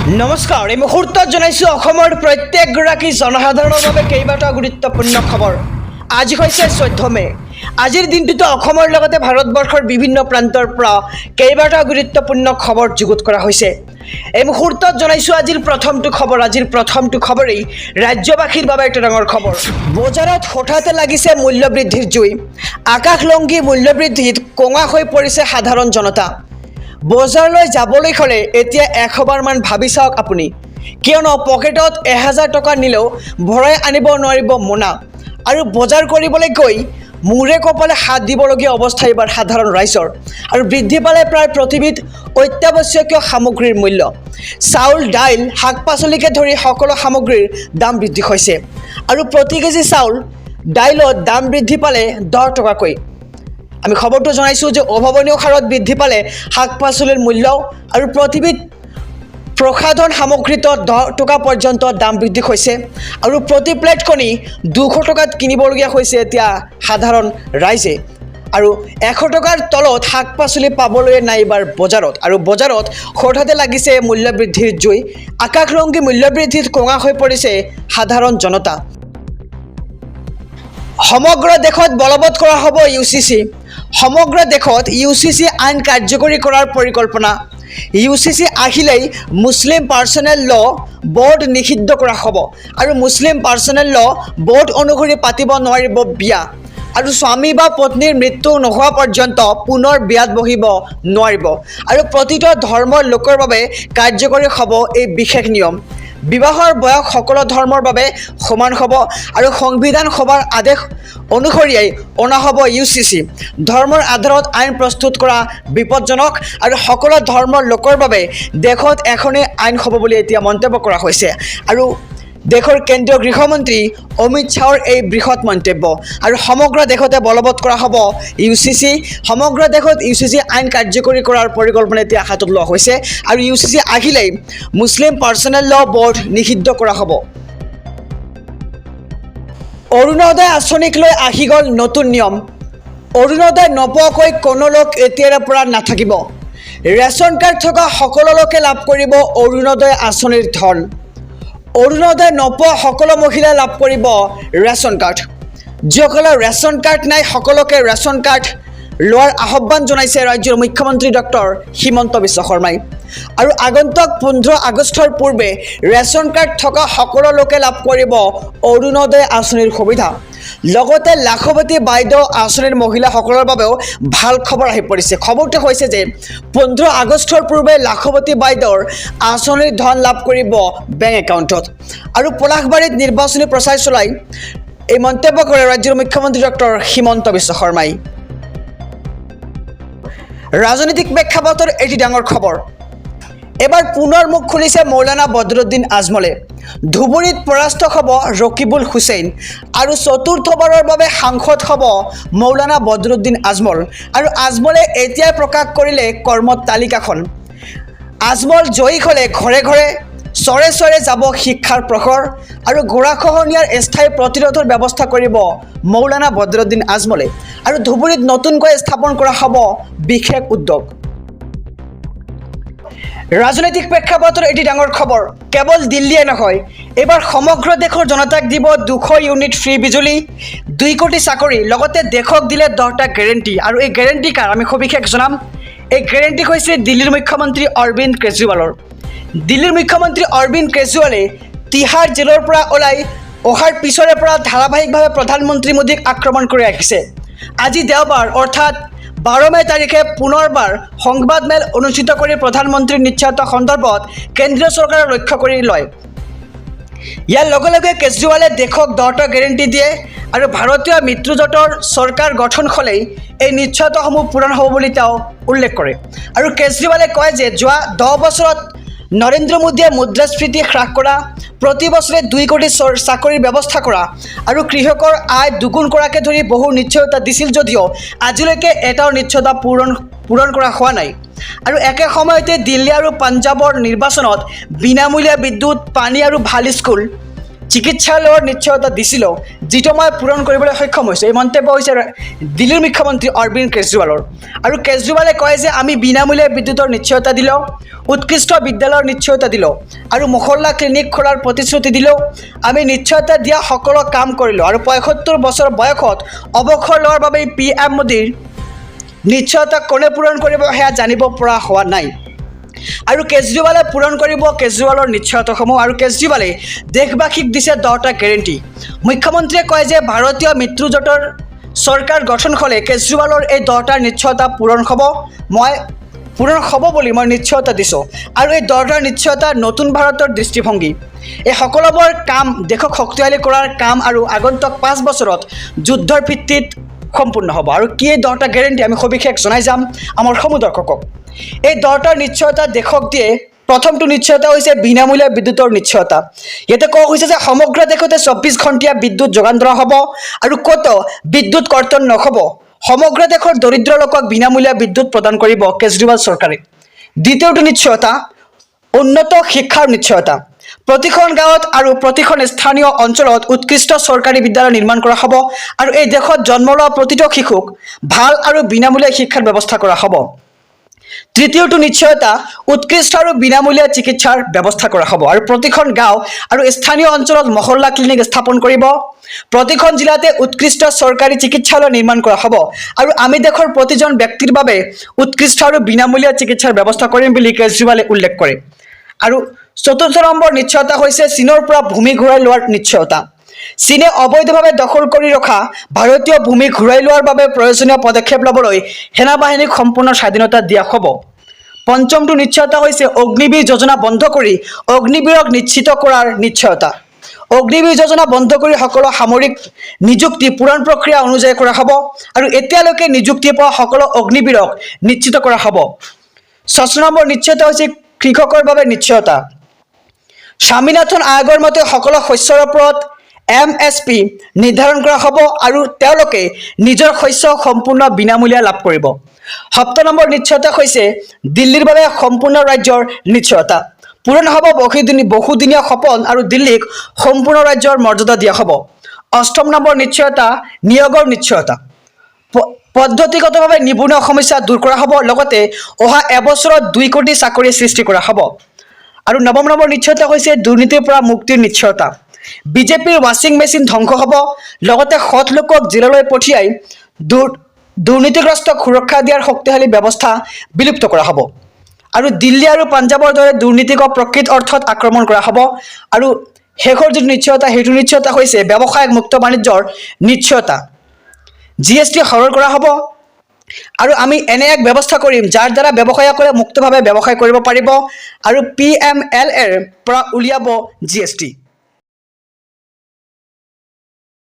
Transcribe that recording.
নমস্কাৰ এই মুহূৰ্তত জনাইছোঁ অসমৰ প্ৰত্যেকগৰাকী জনসাধাৰণৰ বাবে কেইবাটাও গুৰুত্বপূৰ্ণ খবৰ। আজি হৈছে 14 মে। আজিৰ দিনটোতে অসমৰ লগতে ভাৰতবৰ্ষৰ বিভিন্ন প্ৰান্তৰ পৰা কেইবাটাও গুৰুত্বপূৰ্ণ খবৰ যুগুত কৰা হৈছে। এই মুহূৰ্তত জনাইছোঁ আজিৰ প্ৰথমটো খবৰেই ৰাজ্যবাসীৰ বাবে এটা ডাঙৰ খবৰ। বজাৰত হঠাতে লাগিছে মূল্যবৃদ্ধিৰ জুই। আকাশলংঘী মূল্যবৃদ্ধিত কঙা হৈ পৰিছে সাধাৰণ জনতা। বজাৰলৈ যাবলৈ হ'লে এতিয়া 100বাৰমান ভাবি চাওক আপুনি, কিয়নো পকেটত 1000 টকা নিলেও ভৰাই আনিব নোৱাৰিব মোনা। আৰু বজাৰ কৰিবলৈ গৈ মূৰে কপালে হাত দিবলগীয়া অৱস্থা এইবাৰ সাধাৰণ ৰাইজৰ। আৰু বৃদ্ধি পালে প্ৰায় প্ৰতিবিধ অত্যাৱশ্যকীয় সামগ্ৰীৰ মূল্য। চাউল, দাইল, শাক পাচলিকে ধৰি সকলো সামগ্ৰীৰ দাম বৃদ্ধি হৈছে। আৰু প্ৰতি কেজি চাউল, দাইলত দাম বৃদ্ধি পালে 10 টকাকৈ। আমি খবৰটো জনাইছোঁ যে অভাৱনীয় হাৰত বৃদ্ধি পালে শাক পাচলিৰ মূল্যও, আৰু প্ৰতিবিধ প্ৰসাধন সামগ্ৰীত 10 টকা পৰ্যন্ত দাম বৃদ্ধি হৈছে। আৰু প্ৰতি প্লেট কণী 200 টকাত কিনিবলগীয়া হৈছে এতিয়া সাধাৰণ ৰাইজে। আৰু 100 টকাৰ তলত শাক পাচলি পাবলৈ নাই এইবাৰ বজাৰত। আৰু বজাৰত হঠাতে লাগিছে মূল্যবৃদ্ধিৰ জুই। আকাশলংঘী মূল্যবৃদ্ধিত কঙা হৈ পৰিছে সাধাৰণ জনতা। সমগ্ৰ দেশত বলবৎ কৰা হ'ব UCC। সমগ্ৰ দেশত UCC আইন কাৰ্যকৰী কৰাৰ পৰিকল্পনা। UCC আহিলেই মুছলিম পাৰ্চনেল ল বৰ্ড নিষিদ্ধ কৰা হ'ব। আৰু মুছলিম পাৰ্চনেল ল বৰ্ড অনুসৰি পাতিব নোৱাৰিব বিয়া। আৰু স্বামী বা পত্নীৰ মৃত্যু নোহোৱা পৰ্যন্ত পুনৰ বিয়াত বহিব নোৱাৰিব। আৰু প্ৰতিটো ধৰ্মৰ লোকৰ বাবে কাৰ্যকৰী হ'ব এই বিশেষ নিয়ম। বিবাহৰ বয়স সকলো ধৰ্মৰ বাবে সমান হ'ব। আৰু সংবিধান সভাৰ আদেশ অনুসৰিয়েই অনা হ'ব UCC। ধৰ্মৰ আধাৰত আইন প্ৰস্তুত কৰা বিপদজনক, আৰু সকলো ধৰ্মৰ লোকৰ বাবে দেশত এখনেই আইন হ'ব বুলি এতিয়া মন্তব্য কৰা হৈছে। আৰু দেশৰ কেন্দ্ৰীয় গৃহমন্ত্ৰী অমিত শ্বাহৰ এই বৃহৎ মন্তব্য। আৰু সমগ্ৰ দেশতে বলবৎ কৰা হ'ব UCC। সমগ্ৰ দেশত UCC আইন কাৰ্যকৰী কৰাৰ পৰিকল্পনা এতিয়া হাতত লোৱা হৈছে। আৰু UCC আহিলেই মুছলিম পাৰ্চনেল ল বৰ্ড নিষিদ্ধ কৰা হ'ব। অৰুণোদয় আঁচনিক লৈ আহি গ'ল নতুন নিয়ম। অৰুণোদয় নোপোৱাকৈ কোনো লোক এতিয়াৰ পৰা নাথাকিব। ৰেচন কাৰ্ড থকা সকলো লোকে লাভ কৰিব অৰুণোদয় আঁচনিৰ ধন। অৰুণোদয় নোপোৱা সকলো মহিলাই লাভ কৰিব ৰেচন কাৰ্ড। যিসকলৰ ৰেচন কাৰ্ড নাই সকলোকে ৰেচন কাৰ্ড লোৱাৰ আহ্বান জনাইছে ৰাজ্যৰ মুখ্যমন্ত্ৰী ডক্টৰ হিমন্ত বিশ্ব শৰ্মাই। আৰু আগন্তুক 15 আগষ্টৰ পূৰ্বে ৰেচন কাৰ্ড থকা সকলো লোকে লাভ কৰিব অৰুণোদয় আঁচনিৰ সুবিধা। লগতে লাখপতি বাইদেউ আঁচনিৰ মহিলাসকলৰ বাবেও ভাল খবৰ আহি পৰিছে। খবৰটো হৈছে যে 15 আগষ্টৰ পূৰ্বে লাখপতি বাইদেউৰ আঁচনিৰ ধন লাভ কৰিব বেংক একাউণ্টত। আৰু পলাশবাৰীত নিৰ্বাচনী প্ৰচাৰ চলাই এই মন্তব্য কৰে ৰাজ্যৰ মুখ্যমন্ত্ৰী ডক্টৰ হিমন্ত বিশ্ব শৰ্মাই। ৰাজনৈতিক প্ৰেক্ষাপটৰ এটি ডাঙৰ খবৰ। এবাৰ পুনৰ মুখ খুলিছে মৌলানা বদৰুদ্দিন আজমলে। ধুবুৰীত পৰাস্ত হ'ব ৰকিবুল হুছেইন। আৰু চতুৰ্থবাৰৰ বাবে সাংসদ হ'ব মৌলানা বদৰুদ্দিন আজমল। আৰু আজমলে এতিয়াই প্ৰকাশ কৰিলে কৰ্মৰ তালিকাখন। আজমল জয়ী হ'লে ঘৰে ঘৰে চৰে চৰে যাব শিক্ষাৰ প্ৰসাৰ। আৰু গৰাখহনীয়াৰ স্থায়ী প্ৰতিৰোধৰ ব্যৱস্থা কৰিব মৌলানা বদৰুদ্দিন আজমলে। আৰু ধুবুৰীত নতুনকৈ স্থাপন কৰা হ'ব বিশেষ উদ্যোগ। ৰাজনৈতিক প্ৰেক্ষাপটৰ এটি ডাঙৰ খবৰ। কেৱল দিল্লীয়ে নহয়, এইবাৰ সমগ্ৰ দেশৰ জনতাক দিব 200 ইউনিট ফ্ৰী বিজুলী, 2 কোটি চাকৰি, লগতে দেশক দিলে 10টা গেৰেণ্টি। আৰু এই গেৰেণ্টি কাৰ আমি সবিশেষ জনাম। এই গেৰেণ্টি হৈছে দিল্লীৰ মুখ্যমন্ত্ৰী অৰবিন্দ কেজৰিৱালৰ। দিল্লীৰ মুখ্যমন্ত্ৰী অৰবিন্দ কেজৰিৱালে তিহাৰ জেলৰ পৰা ওলাই অহাৰ পিছৰে পৰা ধাৰাবাহিকভাৱে প্ৰধানমন্ত্ৰী মোদীক আক্ৰমণ কৰি আহিছে। আজি দেওবাৰ অৰ্থাৎ 12 মে তাৰিখে পুনৰবাৰ সংবাদমেল অনুষ্ঠিত কৰি প্ৰধানমন্ত্ৰীৰ নিশ্চয়তা সন্দৰ্ভত কেন্দ্ৰীয় চৰকাৰক লক্ষ্য কৰি লয়। ইয়াৰ লগে লগে কেজৰিৱালে দেশক 10টা গেৰেণ্টি দিয়ে। আৰু ভাৰতীয় মিত্ৰজোঁটৰ চৰকাৰ গঠন হ'লেই এই নিশ্চয়তাসমূহ পূৰণ হ'ব বুলি তেওঁ উল্লেখ কৰে। আৰু কেজৰিৱালে কয় যে যোৱা 10 বছৰত নৰেন্দ্ৰ মোদীয়ে মুদ্ৰাস্ফীতি হ্ৰাস কৰা, প্ৰতি বছৰে 2 কোটি চাকৰিৰ ব্যৱস্থা কৰা, আৰু কৃষকৰ আয় দুগুণ কৰাকে ধৰি বহু নিশ্চয়তা দিছিল যদিও আজিলৈকে এটাও নিশ্চয়তা পূৰণ কৰা হোৱা নাই। আৰু একে সময়তে দিল্লী আৰু পাঞ্জাৱৰ নিৰ্বাচনত বিনামূলীয়া বিদ্যুৎ, পানী আৰু ভাল স্কুল, চিকিৎসালয়ৰ নিশ্চয়তা দিছিল যিটো মই পূৰণ কৰিবলৈ সক্ষম হৈছোঁ। এই মন্তব্য হৈছে দিল্লীৰ মুখ্যমন্ত্ৰী অৰবিন্দ কেজৰিৱালৰ। আৰু কেজৰিৱালে কয় যে আমি বিনামূলীয়া বিদ্যুতৰ নিশ্চয়তা দিলোঁ, উৎকৃষ্ট বিদ্যালয়ৰ নিশ্চয়তা দিলোঁ আৰু মহল্লা ক্লিনিক খোলাৰ প্ৰতিশ্ৰুতি দিলোঁ। আমি নিশ্চয়তা দিয়া সকলো কাম কৰিলোঁ আৰু ৭৫ বছৰ বয়সত অৱসৰ লোৱাৰ বাবে PM মোদীৰ নিশ্চয়তা কোনে পূৰণ কৰিব সেয়া জানিব পৰা হোৱা নাই। আৰু কেজৰিৱালে পূৰণ কৰিব কেজৰিৱালৰ নিশ্চয়তাসমূহ। আৰু কেজৰিৱালে দেশবাসীক দিছে 10টা গেৰেণ্টি। মুখ্যমন্ত্ৰীয়ে কয় যে ভাৰতীয় মিত্ৰজোঁটৰ চৰকাৰ গঠন হ'লে কেজৰিৱালৰ এই 10টা নিশ্চয়তা পূৰণ হ'ব বুলি মই নিশ্চয়তা দিছোঁ। আৰু এই 10টা নিশ্চয়তা নতুন ভাৰতৰ দৃষ্টিভংগী। এই সকলোবোৰ কাম দেশক শক্তিশালী কৰাৰ কাম আৰু আগন্তুক 5 বছৰত যুদ্ধৰ ভিত্তিত সম্পূৰ্ণ হ'ব। আৰু কি এই 10টা গেৰেণ্টি আমি সবিশেষ জনাই যাম আমাৰ সমূহ দৰ্শকক। এই 10টা নিশ্চয়তা দেশক দিয়ে। প্ৰথমটো নিশ্চয়তা হৈছে বিনামূলীয়া বিদ্যুতৰ নিশ্চয়তা। ইয়াতে কোৱা হৈছে যে সমগ্ৰ দেশতে 24 ঘণ্টীয়া বিদ্যুৎ যোগান ধৰা হ'ব আৰু ক'তো বিদ্যুৎ কৰ্তন নহ'ব। সমগ্ৰ দেশৰ দৰিদ্ৰ লোকক বিনামূলীয়া বিদ্যুৎ প্ৰদান কৰিব কেজৰিৱাল চৰকাৰে। দ্বিতীয়টো নিশ্চয়তা উন্নত শিক্ষাৰ নিশ্চয়তা। প্ৰতিখন গাঁৱত আৰু প্ৰতিখন স্থানীয় অঞ্চলত উৎকৃষ্ট চৰকাৰী বিদ্যালয় নিৰ্মাণ কৰা হ'ব আৰু এই দেশত জন্ম লোৱা প্ৰতিটো শিশুক ভাল আৰু বিনামূলীয়া শিক্ষাৰ ব্যৱস্থা কৰা হ'ব। তৃতীয়টো নিশ্চয়তা উৎকৃষ্ট আৰু বিনামূলীয়া চিকিৎসাৰ ব্যৱস্থা কৰা হ'ব আৰু প্ৰতিখন গাঁও আৰু স্থানীয় অঞ্চলত মহল্লা ক্লিনিক স্থাপন কৰিব। প্ৰতিখন জিলাতে উৎকৃষ্ট চৰকাৰী চিকিৎসালয় নিৰ্মাণ কৰা হ'ব আৰু আমি দেশৰ প্ৰতিজন ব্যক্তিৰ বাবে উৎকৃষ্ট আৰু বিনামূলীয়া চিকিৎসাৰ ব্যৱস্থা কৰিম বুলি কেজৰিৱালে উল্লেখ কৰে। আৰু চতুৰ্থ নম্বৰ নিশ্চয়তা হৈছে চীনৰ পৰা ভূমি ঘূৰাই লোৱাৰ নিশ্চয়তা। চীনে অবৈধভাৱে দখল কৰি ৰখা ভাৰতীয় ভূমি ঘূৰাই লোৱাৰ বাবে প্ৰয়োজনীয় পদক্ষেপ ল'বলৈ সেনাবাহিনীক সম্পূৰ্ণ স্বাধীনতা দিয়া হ'ব। পঞ্চমটো নিশ্চয়তা হৈছে অগ্নিবীৰ যোজনা বন্ধ কৰি অগ্নিবীৰক নিশ্চিত কৰাৰ নিশ্চয়তা। অগ্নিবীৰ যোজনা বন্ধ কৰি সকলো সামৰিক নিযুক্তি পূৰণ প্ৰক্ৰিয়া অনুযায়ী কৰা হ'ব আৰু এতিয়ালৈকে নিযুক্তি পোৱা সকলো অগ্নিবীৰক নিশ্চিত কৰা হ'ব। 6 নম্বৰ নিশ্চয়তা হৈছে কৃষকৰ বাবে নিশ্চয়তা। স্বামীনাথন আয়োগৰ মতে সকলো শস্যৰ ওপৰত MSP নিৰ্ধাৰণ কৰা হ'ব আৰু তেওঁলোকে নিজৰ শস্য সম্পূৰ্ণ বিনামূলীয়া লাভ কৰিব। 7 নম্বৰ নিশ্চয়তা হৈছে দিল্লীৰ বাবে সম্পূৰ্ণ ৰাজ্যৰ নিশ্চয়তা। পূৰণ হ'ব বহুদিনীয়া সপোন আৰু দিল্লীক সম্পূৰ্ণ ৰাজ্যৰ মৰ্যাদা দিয়া হ'ব। 8 নম্বৰ নিশ্চয়তা নিয়োগৰ নিশ্চয়তা। পদ্ধতিগতভাৱে নিবনুৱা সমস্যা দূৰ কৰা হ'ব, লগতে অহা এবছৰত 2 কোটি চাকৰি সৃষ্টি কৰা হ'ব। আৰু 9 নম্বৰ নিশ্চয়তা হৈছে দুৰ্নীতিৰ পৰা মুক্তিৰ নিশ্চয়তা। বিজেপিৰ ৱাশ্বিং মেচিন ধ্বংস হ'ব, লগতে সৎ লোকক জেললৈ পঠিয়াই দুৰ্নীতিগ্ৰস্তক সুৰক্ষা দিয়াৰ শক্তিশালী ব্যৱস্থা বিলুপ্ত কৰা হ'ব। আৰু দিল্লী আৰু পাঞ্জাৱৰ দৰে দুৰ্নীতিক প্ৰকৃত অৰ্থত আক্ৰমণ কৰা হ'ব। আৰু শেষৰ যিটো নিশ্চয়তা সেইটো নিশ্চয়তা হৈছে ব্যৱসায়িক মুক্ত বাণিজ্যৰ নিশ্চয়তা। GST সৰল কৰা হ'ব আৰু আমি এনে এক ব্যৱস্থা কৰিম যাৰ দ্বাৰা ব্যৱসায়ীসকলে মুক্তভাৱে ব্যৱসায় কৰিব পাৰিব আৰু PMLAৰ পৰা উলিয়াব GST।